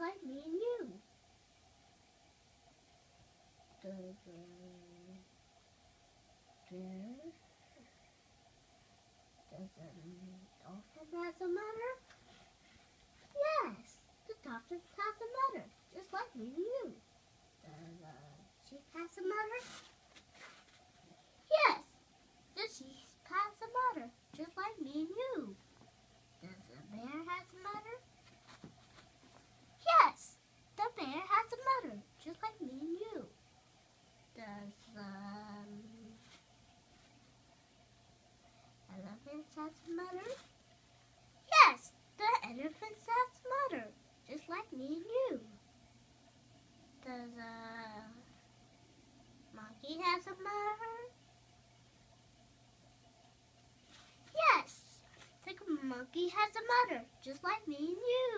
like me and you. Does a dolphin has a mother? Yes, the dolphin has a mother, just like me and you. Does a sheep has a mother? Yes, the sheep has a mother, just like me and you. Does a bear has a mother? Yes, the bear has a mother, just like me and you. Does elephant has a mother? Yes, the elephant has a mother, just like me and you. Does a monkey has a mother? Yes, the monkey has a mother, just like me and you.